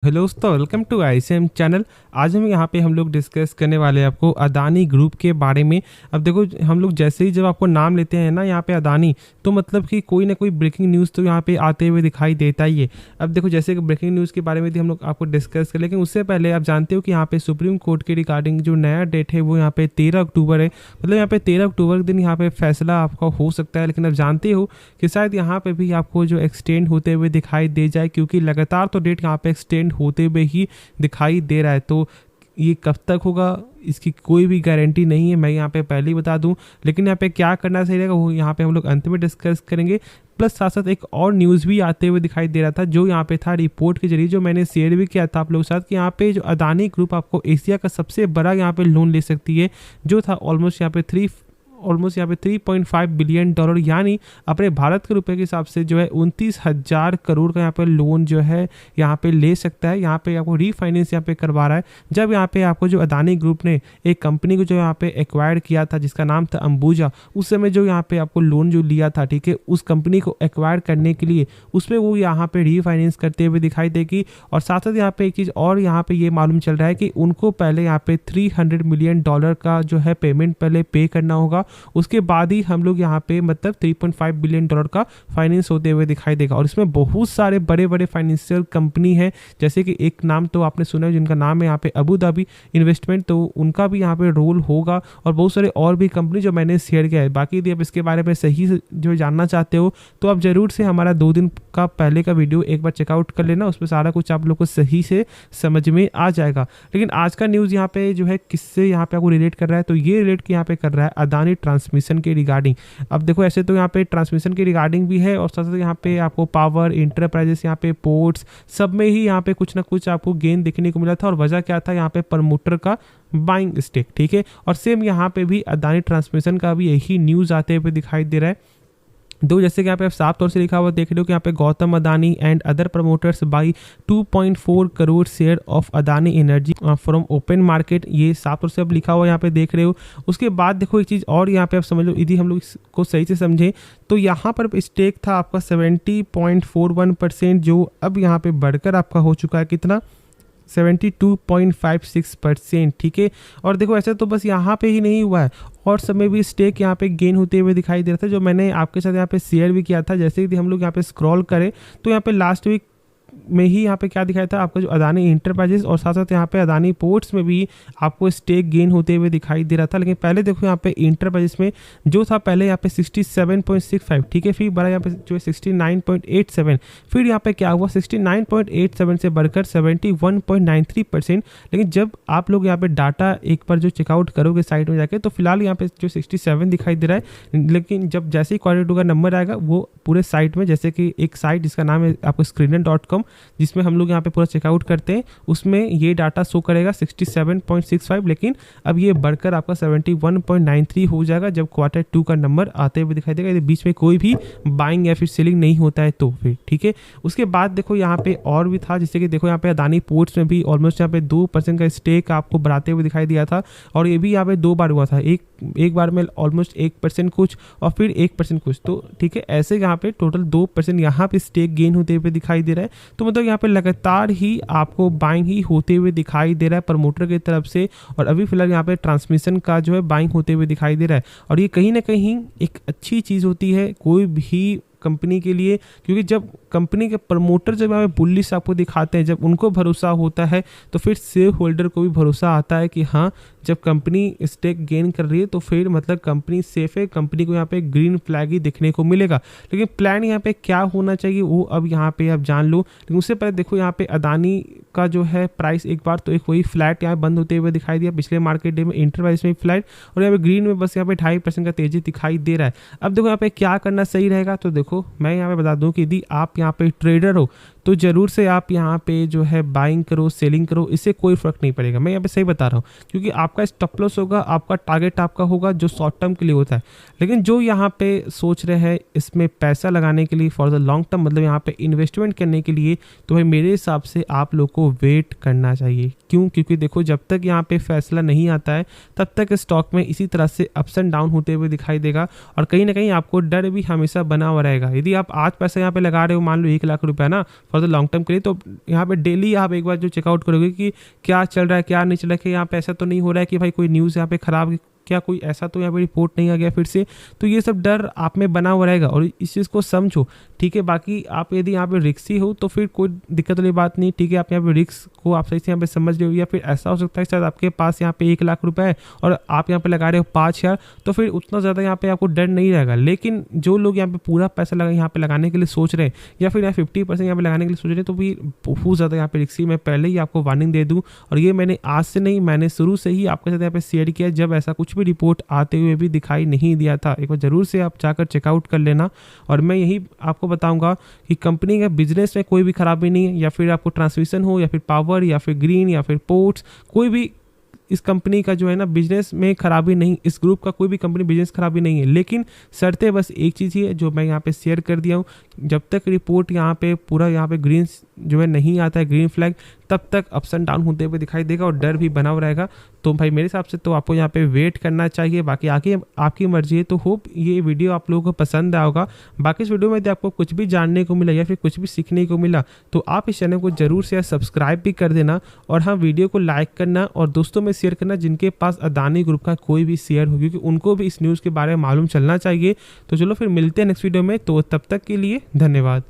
Hello दोस्तों, welcome to ICM channel. आज हम लोग डिस्कस करने वाले हैं आपको अदानी ग्रुप के बारे में। अब देखो, हम लोग जैसे ही जब आपको नाम लेते हैं ना यहाँ पे अदानी, तो मतलब कि कोई ना कोई ब्रेकिंग न्यूज़ तो यहाँ पे आते हुए दिखाई देता ही है। अब देखो, जैसे कि ब्रेकिंग न्यूज़ के बारे में भी हम लोग आपको डिस्कस कर, लेकिन उससे पहले आप जानते हो कि यहाँ पे सुप्रीम कोर्ट के रिगार्डिंग जो नया डेट है वो यहाँ पे 13 अक्टूबर है। मतलब यहाँ पे 13 अक्टूबर के दिन यहाँ पे फैसला आपका हो सकता है। लेकिन आप जानते हो कि शायद यहाँ पे भी आपको जो एक्सटेंड होते हुए दिखाई दे जाए, क्योंकि लगातार तो डेट यहाँ पे एक्सटेंड होते हुए ही दिखाई दे रहा है। तो ये कब तक होगा इसकी कोई भी गारंटी नहीं है, मैं यहाँ पे पहले ही बता दूं। लेकिन यहाँ पे क्या करना सही रहेगा वो यहाँ पे हम लोग अंत में डिस्कस करेंगे। प्लस साथ साथ एक और न्यूज़ भी आते हुए दिखाई दे रहा था, जो यहाँ पे था रिपोर्ट के जरिए, जो मैंने शेयर भी किया था आप लोगों के साथ, कि यहाँ पे जो अदानी ग्रुप आपको एशिया का सबसे बड़ा यहाँ पे लोन ले सकती है, जो था ऑलमोस्ट यहाँ पे 3.5 बिलियन डॉलर, यानी अपने भारत के रुपए के हिसाब से जो है 29,000 करोड़ का यहाँ पे लोन जो है यहाँ पे ले सकता है। यहाँ पे आपको रीफाइनेंस यहाँ पे करवा रहा है। जब यहाँ पे आपको जो अदानी ग्रुप ने एक कंपनी को जो यहाँ पे एक्वायर किया था जिसका नाम था अंबुजा, उस समय जो यहाँ पे आपको लोन जो लिया था, ठीक है, उस कंपनी को एक्वायर करने के लिए उसमें वो यहाँ पे रीफाइनेंस करते हुए दिखाई देगी। और साथ साथ यहाँ पे एक चीज़ और यहाँ पे ये मालूम चल रहा है कि उनको पहले यहाँ पे 300 मिलियन डॉलर का जो है पेमेंट पहले पे करना होगा, उसके बाद ही हम लोग यहाँ पे मतलब 3.5 बिलियन डॉलर का फाइनेंस होते हुए दिखाई देगा। और इसमें बहुत सारे बड़े बड़े फाइनेंशियल कंपनी है, जैसे कि एक नाम तो आपने सुना है जिनका नाम है यहाँ पे अबू धाबी इन्वेस्टमेंट, तो उनका भी यहाँ पे रोल होगा। और बहुत सारे और भी कंपनी जो मैंने शेयर किया है। बाकी यदि आप इसके बारे में सही से जो जानना चाहते हो तो आप जरूर से हमारा 2 दिन का पहले का वीडियो एक बार चेकआउट कर लेना, उसमें सारा कुछ आप लोग को सही से समझ में आ जाएगा। लेकिन आज का न्यूज़ यहाँ पे जो है किससे यहाँ पे आपको रिलेट कर रहा है, तो ये रिलेट यहाँ पे कर रहा है अदानी ट्रांसमिशन के रिगार्डिंग। अब देखो, ऐसे तो यहाँ पे ट्रांसमिशन के रिगार्डिंग भी है, और साथ साथ यहाँ पे आपको पावर इंटरप्राइजेस, यहाँ पे पोर्ट्स, सब में ही यहाँ पे कुछ ना कुछ आपको गेन देखने को मिला था। और वजह क्या था, यहाँ पे प्रमोटर का बाइंग स्टेक, ठीक है। और सेम यहाँ पे भी अदानी ट्रांसमिशन का भी यही न्यूज़ आते हुए दिखाई दे रहा है। दो, जैसे कि यहाँ पे आप साफ तौर से लिखा हुआ देख रहे हो कि यहाँ पे Gautam Adani and other promoters by 2.4 crore share of Adani energy from open market, ये साफ तौर से अब लिखा हुआ यहाँ पे देख रहे हो। उसके बाद देखो एक चीज़ और यहाँ पे आप समझ लो, यदि हम लोग इसको सही से समझें तो यहाँ पर स्टेक था आपका 70.41%, जो अब यहाँ पे बढ़कर आपका हो चुका है कितना, 72.56%, ठीक है। और देखो, ऐसे तो बस यहाँ पे ही नहीं हुआ है, और समय भी स्टेक यहाँ पे गेन होते हुए दिखाई दे रहा था, जो मैंने आपके साथ यहाँ पे शेयर भी किया था। जैसे कि हम लोग यहाँ पे स्क्रॉल करें तो यहाँ पे लास्ट वीक में ही यहाँ पे क्या दिखाया था आपका जो अदानी इंटरप्राइजेस, और साथ साथ यहाँ पे अदानी पोर्ट्स में भी आपको स्टेक गेन होते हुए दिखाई दे रहा था। लेकिन पहले देखो यहाँ पे इंटरप्राइजेस में जो था पहले यहाँ पे 67.65, ठीक है, फिर बढ़ा यहाँ पे जो है 69.87, फिर यहाँ पे क्या हुआ 69.87 से बढ़कर 71.93%। लेकिन जब आप लोग यहाँ पे डाटा एक बार जो चेकआउट करोगे साइट में जाके, तो फिलहाल यहाँ पे जो 67 दिखाई दे रहा है। लेकिन जब जैसे ही क्वार्टर 2 का नंबर आएगा वो पूरे साइट में, जैसे कि एक साइट जिसका नाम है आपको screener.com, जिसमें हम लोग यहाँ पे पूरा चेकआउट करते हैं, उसमें ये डाटा शो करेगा 67.65, लेकिन अब ये बढ़कर आपका 71.93 हो जाएगा जब क्वार्टर 2 का नंबर आते हुए दिखाई देगा। यदि बीच में कोई भी बाइंग या फिर सेलिंग नहीं होता है तो फिर, ठीक है। उसके बाद देखो यहाँ पे और भी था, जैसे कि देखो यहाँ पे अदानी पोर्ट्स में भी ऑलमोस्ट यहाँ पे 2% का स्टेक आपको बढ़ाते हुए दिखाई दिया था, और ये भी यहाँ पे 2 बार हुआ था, एक बार में ऑलमोस्ट 1% कुछ और फिर 1% कुछ, तो ठीक है, ऐसे यहाँ पे टोटल 2% यहाँ पे स्टेक गेन होते हुए दिखाई दे रहा है। तो मतलब यहाँ पे लगातार ही आपको बाइंग ही होते हुए दिखाई दे रहा है प्रमोटर की तरफ से, और अभी फिलहाल यहाँ पे ट्रांसमिशन का जो है बाइंग होते हुए दिखाई दे रहा है। और ये कहीं ना कहीं एक अच्छी चीज़ होती है कोई भी कंपनी के लिए, क्योंकि जब कंपनी के प्रमोटर जब हमें बुलिश आपको दिखाते हैं, जब उनको भरोसा होता है, तो फिर शेयर होल्डर को भी भरोसा आता है कि हाँ, जब कंपनी स्टेक गेन कर रही है तो फिर मतलब कंपनी सेफ है, कंपनी को यहाँ पे ग्रीन फ्लैग ही देखने को मिलेगा। लेकिन प्लान यहाँ पे क्या होना चाहिए वो अब यहाँ पे आप जान लो। लेकिन उससे पहले देखो यहाँ पे अदानी का जो है प्राइस एक बार तो एक वही फ्लैट यहाँ बंद होते हुए दिखाई दिया, पिछले मार्केट डे में इंटरप्राइज में फ्लैट, और यहाँ पे ग्रीन में बस यहाँ पे 2.5% का तेजी दिखाई दे रहा है। अब देखो यहाँ पे क्या करना सही रहेगा, तो देखो मैं यहाँ पे बता दूं कि यदि आप यहाँ पे ट्रेडर हो तो जरूर से आप यहाँ पे जो है बाइंग करो, सेलिंग करो, इससे कोई फर्क नहीं पड़ेगा। मैं यहाँ पे सही बता रहा हूँ, क्योंकि आपका स्टॉप लॉस होगा, आपका टारगेट आपका होगा जो शॉर्ट टर्म के लिए होता है। लेकिन जो यहाँ पे सोच रहे हैं इसमें पैसा लगाने के लिए फॉर द लॉन्ग टर्म, मतलब यहाँ पे इन्वेस्टमेंट करने के लिए, तो भाई मेरे हिसाब से आप लोग को वेट करना चाहिए। क्यों? क्योंकि देखो, जब तक यहाँ पे फैसला नहीं आता है तब तक स्टॉक में इसी तरह से अप्स एंड डाउन होते हुए दिखाई देगा, और कहीं ना कहीं आपको डर भी हमेशा बना हुआ रहेगा। यदि आप आज पैसा यहाँ पे लगा रहे हो, मान लो 1 लाख रुपया ना, फॉर द लॉन्ग टर्म के लिए। तो यहाँ पे डेली आप एक बार जो चेकआउट करोगे कि क्या चल रहा है क्या नहीं चल रहा है, कि यहाँ पे ऐसा तो नहीं हो रहा है कि भाई कोई न्यूज़ यहाँ पे ख़राब, क्या कोई ऐसा तो यहाँ पे रिपोर्ट नहीं आ गया फिर से। तो ये सब डर आप में बना हुआ रहेगा और इस चीज़ को समझो, ठीक है। बाकी आप यदि यहाँ पे रिक्सी हो तो फिर कोई दिक्कत वाली बात नहीं, ठीक है। आप यहाँ पे रिस्क को आप सही से यहाँ पे समझ रहे हो, या फिर ऐसा हो सकता है शायद आपके पास यहाँ पे 1 लाख रुपए है और आप यहाँ पे लगा रहे हो 5,000, तो फिर उतना ज़्यादा यहाँ पे आपको डर नहीं रहेगा। लेकिन जो लोग यहाँ पे पूरा पैसा यहाँ पे लगाने के लिए सोच रहे हैं, या फिर यहाँ 50% यहाँ पे लगाने के लिए सोच रहे हैं, तो फिर बहुत ज़्यादा यहाँ पे रिक्सी। मैं पहले ही आपको वार्निंग दे दूँ, और ये मैंने आज से नहीं, मैंने शुरू से ही आपके साथ यहाँ पे शेयर किया, जब ऐसा कुछ भी रिपोर्ट आते हुए भी दिखाई नहीं दिया था। एक बार जरूर से आप जाकर चेकआउट कर लेना। और मैं यही आपको बताऊंगा कि कंपनी का बिजनेस में कोई भी खराबी नहीं है, या फिर आपको ट्रांसमिशन हो, या फिर पावर, या फिर ग्रीन, या फिर पोर्ट्स, कोई भी इस कंपनी का जो है ना बिजनेस में खराबी नहीं, इस ग्रुप का कोई भी कंपनी बिजनेस खराबी नहीं है। लेकिन शर्तें बस एक चीज़ ही है जो मैं यहाँ पे शेयर कर दिया हूँ, जब तक रिपोर्ट यहाँ पे पूरा यहाँ पे ग्रीन जो है नहीं आता है, ग्रीन फ्लैग, तब तक अप्स एंड डाउन होते हुए दिखाई देगा और डर भी बना हुआ रहेगा। तो भाई मेरे हिसाब से तो आपको यहाँ पे वेट करना चाहिए, बाकी आगे आपकी मर्जी है। तो होप ये वीडियो आप लोगों को पसंद आया होगा। बाकी इस वीडियो में यदि आपको कुछ भी जानने को मिला या फिर कुछ भी सीखने को मिला, तो आप इस चैनल को जरूर से सब्सक्राइब भी कर देना, और हाँ वीडियो को लाइक करना और दोस्तों में शेयर करना जिनके पास अदानी ग्रुप का कोई भी शेयर हो, क्योंकि उनको भी इस न्यूज़ के बारे में मालूम चलना चाहिए। तो चलो फिर मिलते हैं नेक्स्ट वीडियो में, तो तब तक के लिए धन्यवाद।